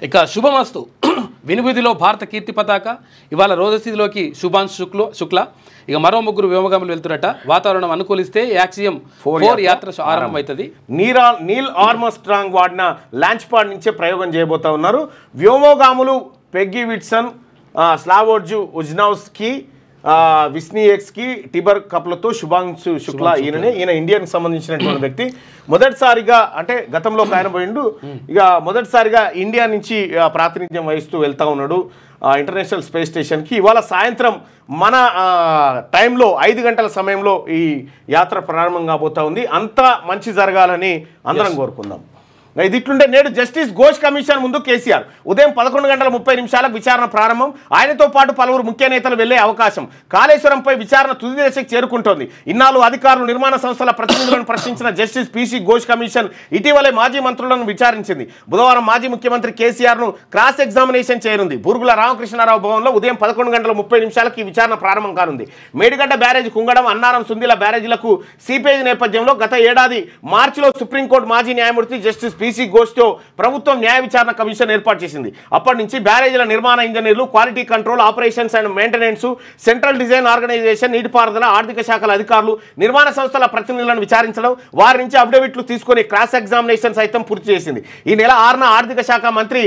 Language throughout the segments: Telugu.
ఇక శుభమస్తు వినుబుదిలో భారత కీర్తి పతాక ఇవాళ రోజస్థితిలోకి శుభాంశు శుక్ల ఇక మరో ముగ్గురు వ్యోమగాములు వెళ్తురట వాతావరణం అనుకూలిస్తే యాక్సియం 4 యాత్ర ఆరంభమవుతుంది నీల్ ఆర్మ్స్ట్రాంగ్ వాడిన లాంచ్ పాడ్ నుంచే ప్రయోగం చేయబోతా ఉన్నారు వ్యోమగాములు పెగ్గీ విట్సన్ స్లావోర్జు ఉజ్నౌస్కి విస్నియెక్స్కి టిబర్ కప్లతో శుభాంశు శుక్లా ఈయన ఇండియాకి సంబంధించినటువంటి వ్యక్తి మొదటిసారిగా అంటే గతంలో ఆయన పోయిండు ఇక మొదటిసారిగా ఇండియా నుంచి ప్రాతినిధ్యం వహిస్తూ వెళ్తా ఉన్నాడు ఇంటర్నేషనల్ స్పేస్ స్టేషన్కి ఇవాళ సాయంత్రం మన టైంలో 5 గంటల సమయంలో ఈ యాత్ర ప్రారంభం కాబోతా ఉంది అంతా మంచి జరగాలని అందరం కోరుకుందాం ఇది ఇట్లుంటే నేడు జస్టిస్ ఘోష్ కమిషన్ ముందు కేసీఆర్ ఉదయం 11:30 విచారణ ప్రారంభం ఆయనతో పాటు పలువురు ముఖ్య నేతలు వెళ్లే అవకాశం కాళేశ్వరంపై విచారణ తుది దశకు చేరుకుంటోంది ఇన్నాళ్ళు అధికారులు నిర్మాణ సంస్థల ప్రతినిధులను ప్రశ్నించిన జస్టిస్ పీసీ ఘోష్ కమిషన్ ఇటీవలే మాజీ మంత్రులను విచారించింది బుధవారం మాజీ ముఖ్యమంత్రి కేసీఆర్ ను క్రాస్ ఎగ్జామినేషన్ చేయనుంది బూరుగుల రామకృష్ణారావు భవన్లో ఉదయం 11:30 ఈ విచారణ ప్రారంభం కానుంది మేడిగడ్డ బ్యారేజ్ కుంగడం అన్నారం సుందిల బ్యారేజీలకు సీపేజ్ నేపథ్యంలో గత ఏడాది మార్చిలో సుప్రీంకోర్టు మాజీ న్యాయమూర్తి జస్టిస్ పీసీ ఘోష్తో ప్రభుత్వం న్యాయ విచారణ కమిషన్ ఏర్పాటు చేసింది అప్పటి నుంచి బ్యారేజీల నిర్మాణ ఇంజనీర్లు quality control operations and maintenance central design organisation నీటిపారుదల ఆర్థిక శాఖల అధికారులు నిర్మాణ సంస్థల ప్రతినిధులను విచారించడం వారి నుంచి అఫిడవిట్లు తీసుకొని క్రాస్ ఎగ్జామినేషన్ సైతం పూర్తి చేసింది ఈ నెల 6న ఆర్థిక శాఖ మంత్రి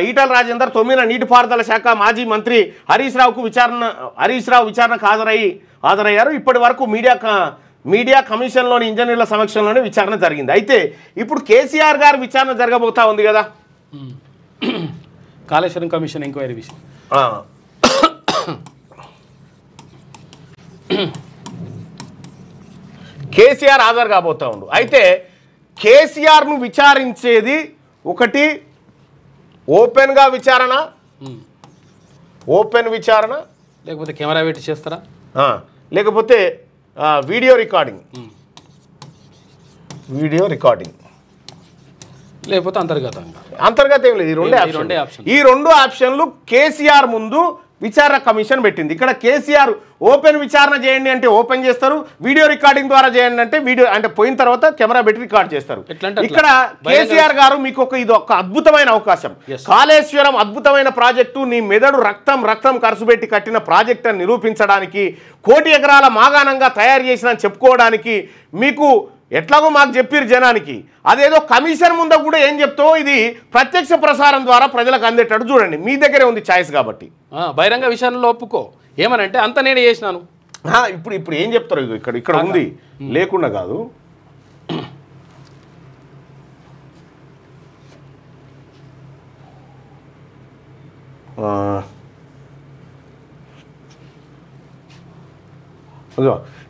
ఈటల రాజేందర్ 9న నీటిపారుదల శాఖ మాజీ మంత్రి హరీష్ రావు విచారణకు హాజరయ్యారు ఇప్పటి వరకు మీడియా కమిషన్లోని ఇంజనీర్ల సమక్షంలోనే విచారణ జరిగింది అయితే ఇప్పుడు కేసీఆర్ గారు విచారణ జరగబోతా ఉంది కదా కాళేశ్వరం కమిషన్ ఎంక్వైరీ విషయం కేసీఆర్ హాజరు కాబోతా ఉండు అయితే కేసీఆర్ను విచారించేది ఒకటి ఓపెన్గా విచారణ లేకపోతే కెమెరా పెట్టి చేస్తారా లేకపోతే వీడియో రికార్డింగ్ లేకపోతే అంతర్గత ఏం లేదు ఈ రెండు ఆప్షన్లు కేసీఆర్ ముందు విచారణ కమిషన్ పెట్టింది ఇక్కడ కేసీఆర్ ఓపెన్ విచారణ చేయండి అంటే ఓపెన్ చేస్తారు వీడియో రికార్డింగ్ ద్వారా చేయండి అంటే వీడియో అంటే పోయిన తర్వాత కెమెరా పెట్టి రికార్డ్ చేస్తారు ఇక్కడ కేసీఆర్ గారు మీకు ఇది ఒక అద్భుతమైన అవకాశం కాళేశ్వరం అద్భుతమైన ప్రాజెక్టు నీ మెదడు రక్తం ఖర్చు పెట్టి కట్టిన ప్రాజెక్ట్ అని నిరూపించడానికి 1 కోటి ఎకరాల మాగాణంగా తయారు చేసిన చెప్పుకోవడానికి మీకు ఎట్లాగో మాకు చెప్పారు జనానికి అదేదో కమిషన్ ముందు కూడా ఏం చెప్తావో ఇది ప్రత్యక్ష ప్రసారం ద్వారా ప్రజలకు అందేటట్టు చూడండి మీ దగ్గరే ఉంది ఛాయిస్ కాబట్టి బహిరంగ విషయంలో ఒప్పుకో ఏమనంటే అంత నేనే చేసినాను ఇప్పుడు ఏం చెప్తారు ఇక్కడ ఉంది లేకుండా కాదు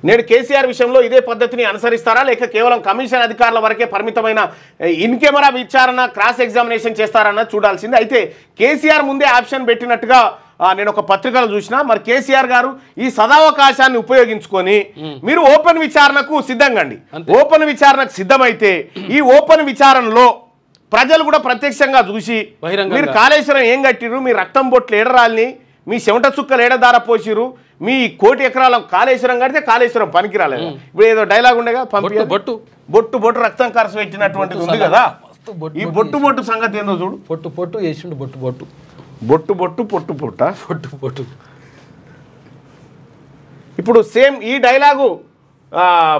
నేడు కేసీఆర్ విషయంలో ఇదే పద్ధతిని అనుసరిస్తారా లేక కేవలం కమిషన్ అధికారుల వరకే పరిమితమైన ఇన్ కెమెరా విచారణ క్రాస్ ఎగ్జామినేషన్ చేస్తారన్న చూడాల్సింది అయితే కేసీఆర్ ముందే ఆప్షన్ పెట్టినట్టుగా నేను ఒక పత్రికలో చూసినా మరి కేసీఆర్ గారు ఈ సదావకాశాన్ని ఉపయోగించుకొని మీరు ఓపెన్ విచారణకు సిద్ధంగండి ఓపెన్ విచారణకు సిద్ధమైతే ఈ ఓపెన్ విచారణలో ప్రజలు కూడా ప్రత్యక్షంగా చూసి మీరు కాళేశ్వరం ఏం కట్టిరు మీ రక్తం బొట్లు ఏడరాలని మీ చెమట చుక్కలు ఏడదార పోసిరు మీ 1 కోటి ఎకరాల కాళేశ్వరం కడితే కాళేశ్వరం పనికి రాలేదు ఇప్పుడు ఏదో డైలాగ్ ఉండగా బొట్టు రక్తం ఖర్చు పెట్టినటువంటిది ఉంది కదా ఈ బొట్టు సంగతి ఏందో చూడు పొట్టు చేసిండు బొట్టు ఇప్పుడు సేమ్ ఈ డైలాగు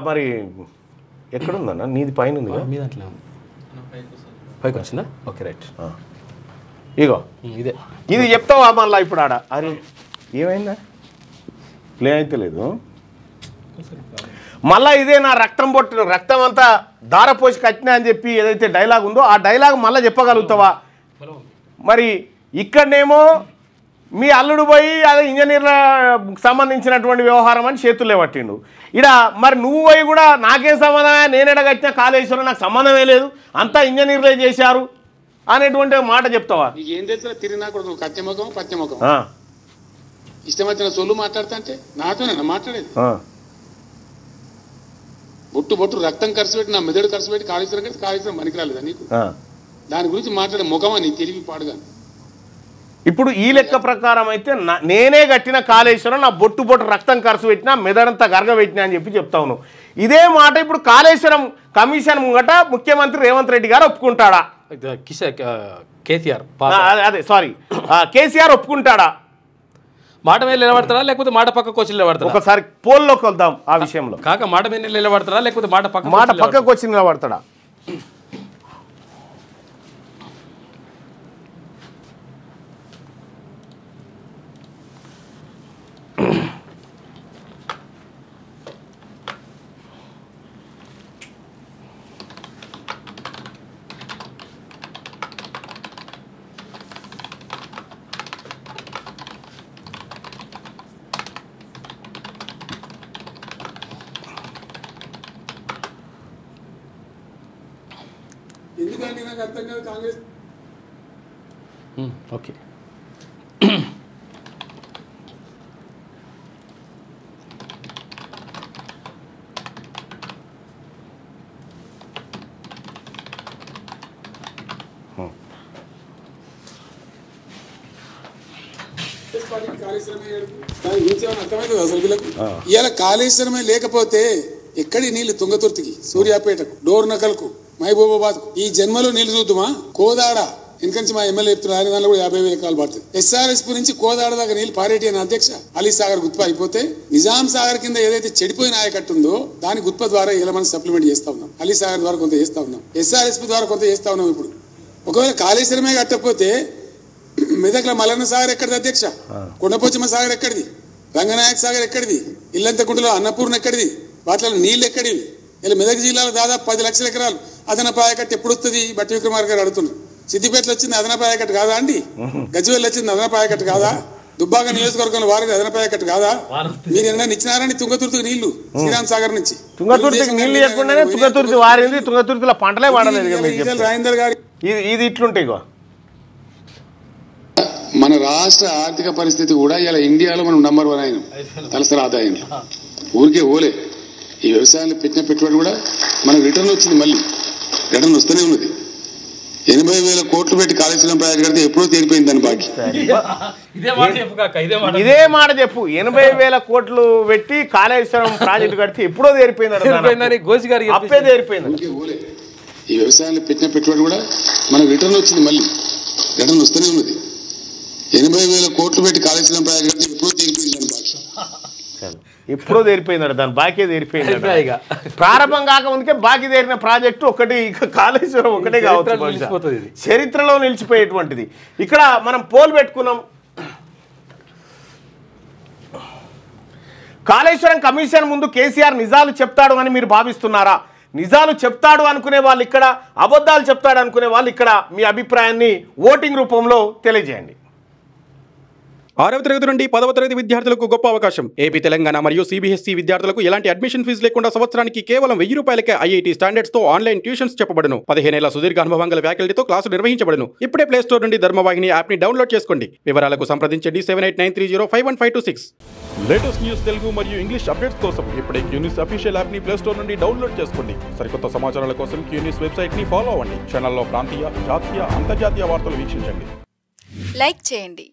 మరి ఎక్కడుందన్న నీది పైన ఉంది మీ దాంట్లో పైకి వచ్చిందా ఓకే రైట్ ఇగో ఇది చెప్తావా మళ్ళీ ఇప్పుడు ఆడ అరే ఏమైందా ప్లే అయితే లేదు మళ్ళీ ఇదే నా రక్తం అంతా దారపోసి కట్టినా అని చెప్పి ఏదైతే డైలాగ్ ఉందో ఆ డైలాగ్ మళ్ళీ చెప్పగలుగుతావా మరి ఇక్కడనేమో మీ అల్లుడు పోయి అదే ఇంజనీర్ల సంబంధించినటువంటి వ్యవహారం అని చేతుల్లో పట్టిండు ఇడ మరి నువ్వు పోయి కూడా నాకేం సంబంధమే నేనేడ కట్టిన కాళేశ్వరం నాకు సంబంధమే లేదు అంతా ఇంజనీర్లే చేశారు అనేటువంటి మాట చెప్తావా ఏం తెలుసు తిరిగినా కూడా పచ్చముఖం ఇష్టం వచ్చిన సొల్లు మాట్లాడుతుంటే నాతోనే మాట్లాడేది బొట్టు రక్తం ఖర్చు పెట్టి నా మెదడు ఖర్చు పెట్టి కాళేశ్వరం పనికిరాలేదా నీకు దాని గురించి మాట్లాడే ముఖమా నీ తెలివి పాడుగా ఇప్పుడు ఈ లెక్క ప్రకారం అయితే నేనే కట్టిన కాళేశ్వరం నా బొట్టు రక్తం ఖర్చు పెట్టినా మెదడంతా గరగబెట్టినా అని చెప్పి చెప్తా ఉన్నావు ఇదే మాట ఇప్పుడు కాళేశ్వరం కమిషన్ ముంగట ముఖ్యమంత్రి రేవంత్ రెడ్డి గారు ఒప్పుకుంటాడా కేసీఆర్ అదే సారీ కేసీఆర్ ఒప్పుకుంటాడా? మాట మీద నిలబడతారా లేకపోతే మాట పక్కకు వచ్చి నిలబడతారా? ఒకసారి పోల్లోకి వెళ్దాం ఆ విషయంలో. కాక మాట మీద నిలబడతారా లేకపోతే మాట పక్కకు వచ్చి నిలబడతాడా? ఎందుకంటే నాకు అర్థం కాదు కాంగ్రెస్. ఓకే ఇవాళ కాళేశ్వరమే లేకపోతే ఎక్కడి నీళ్లు తుంగతుర్తికి, సూర్యాపేటకు, డోర్నకల్కు, మహబూబాబాద్ ఈ జన్మలో నీళ్లు చూద్దామా? కోదాడ ఇంకొంచెం మా ఎమ్మెల్యే చెప్తున్నారు, ఆయన దానిలో కూడా 50,000 ఎకరాలు పడుతుంది. ఎస్ఆర్ఎస్పీ నుంచి కోదాడ దాకా నీళ్లు పారేటి అని అధ్యక్ష అలీ సాగర్ గుత్ప అయిపోతే నిజాం సాగర్ కింద ఏదైతే చెడిపోయిన ఆయకట్టు ఉందో దాని గుత్ప ద్వారా ఇలా మనం సప్లిమెంట్ చేస్తా ఉన్నాం. అలీ సాగర్ ద్వారా కొంత చేస్తా ఉన్నాం, ఎస్ఆర్ఎస్పీ ద్వారా కొంత చేస్తా ఉన్నాం. ఇప్పుడు ఒకవేళ కాళేశ్వరమే కట్టకపోతే మెదక్ల మల్లన్న సాగర్ ఎక్కడిది అధ్యక్ష? కొండపోచమ్మ సాగర్ ఎక్కడిది? రంగనాయక సాగర్ ఎక్కడిది? ఇల్లంతకుంటలో అన్నపూర్ణ ఎక్కడిది? వాటిలో నీళ్ళు ఎక్కడివి? ఇలా మెదక్ జిల్లాలో దాదాపు 10 లక్షల ఎకరాలు అదనపు ఆయకట్టు ఎప్పుడు వస్తుంది? బట్టి విక్రమార్క గారు అడుగుతున్నారు. సిద్దిపేటలో వచ్చింది అదనపు ఆయకట్టు కాదా అండి? గజ్వేల్ వచ్చింది అదనపు ఆయకట్టు కాదా? దుబ్బాక నియోజకవర్గంలో వారికి అదనపు ఆయకట్టు కాదా? మీరు ఏమన్నా ఇచ్చినారని తుంగతుర్తికి నీళ్లు శ్రీరామ్ సాగర్ నుంచి? తుంగతుర్తికి నీళ్లు ఇవ్వకుండానే తుంగతుర్తి వారింది, తుంగతుర్తిలో పంటలే వాడలేదు. రాజేందర్ గారి ఇది ఇట్లుంటాయి. మన రాష్ట్ర ఆర్థిక పరిస్థితి కూడా ఇలా ఇండియాలో మనం నంబర్ 1 అయినాం తలసరి ఆదాయం. ఊరికే ఓలే ఈ వ్యవసాయంలో పెట్టిన పెట్టుబడి కూడా మనకు రిటర్న్ వచ్చింది, మళ్ళీ రిటర్న్ వస్తూనే ఉన్నది. 80,000 కోట్లు పెట్టి కాళేశ్వరం ప్రాజెక్ట్ కడితే ఎప్పుడో తీరిపోయింది దాని బాకీ. ఇదే మాట చెప్పు, 80,000 కోట్లు పెట్టి కాళేశ్వరం ప్రాజెక్టు కడితే ఎప్పుడో తీరిపోయింది, అప్పే తీరిపోయింది. ఓలే ఈ వ్యవసాయంలో పెట్టిన పెట్టుబడి కూడా మనకు రిటర్న్ వచ్చింది, మళ్ళీ రిటర్న్ వస్తూనే ఉన్నది. 80,000 కోట్లు పెట్టి కాళేశ్వరం ప్రాజెక్ట్ కడితే ఎప్పుడో తీరిపోయింది దాని బాకీ. ఎప్పుడో తీరిపోయింది, దాని బాకీ తీరిపోయింది. ప్రారంభం కాకముందుకే బాకీ తీరిన ప్రాజెక్టు ఒకటి, కాళేశ్వరం ఒకటే కావచ్చు, చరిత్రలో నిలిచిపోయేటువంటిది. ఇక్కడ మనం పోల్ పెట్టుకున్నాం. కాళేశ్వరం కమిషన్ ముందు కేసీఆర్ నిజాలు చెప్తాడు అని మీరు భావిస్తున్నారా? నిజాలు చెప్తాడు అనుకునే వాళ్ళు ఇక్కడ, అబద్ధాలు చెప్తాడు అనుకునే వాళ్ళు ఇక్కడ. మీ అభిప్రాయాన్ని ఓటింగ్ రూపంలో తెలియజేయండి. 6వ తరగతి నుండి 10వ తరగతి విద్యార్థులకు గొప్ప అవకాశం. ఏపీ, తెలంగాణ మరియు సిబిఎస్ఈ విద్యార్థులకు ఎలాంటి అడ్మిషన్ ఫీజు లేకుండా సంవత్సరానికి కేవలం 1000 రూపాయలకే ఐఐటీ స్టాండర్డ్స్ తో ఆన్లైన్ ట్యూషన్స్ చెప్పబడును. 15 ఏళ్ల సుదీర్ఘ అనుభవం గల ఫ్యాకల్టీతో క్లాసులు నిర్వహించబడును. ఇప్పుడే ప్లే స్టోర్ నుండి ధర్మవాహిని యాప్ ని డౌన్లోడ్ చేసుకోండి. వివరాలకు సంప్రదించండి 7893051526. లేటెస్ట్ న్యూస్ తెలుగు మరియు ఇంగ్లీష్ అప్డేట్స్ కోసం ఇప్పుడే క్యూన్యూస్ అఫీషియల్ యాప్ ని ప్లే స్టోర్ నుండి డౌన్లోడ్ చేసుకోండి. సరికొత్త సమాచారాల కోసం క్యూన్యూస్ వెబ్సైట్ ని ఫాలో అవ్వండి. ఛానల్లో ప్రాంతీయ, జాతీయ, అంతర్జాతీయ వార్తలు వీక్షించండి. లైక్ చేయండి.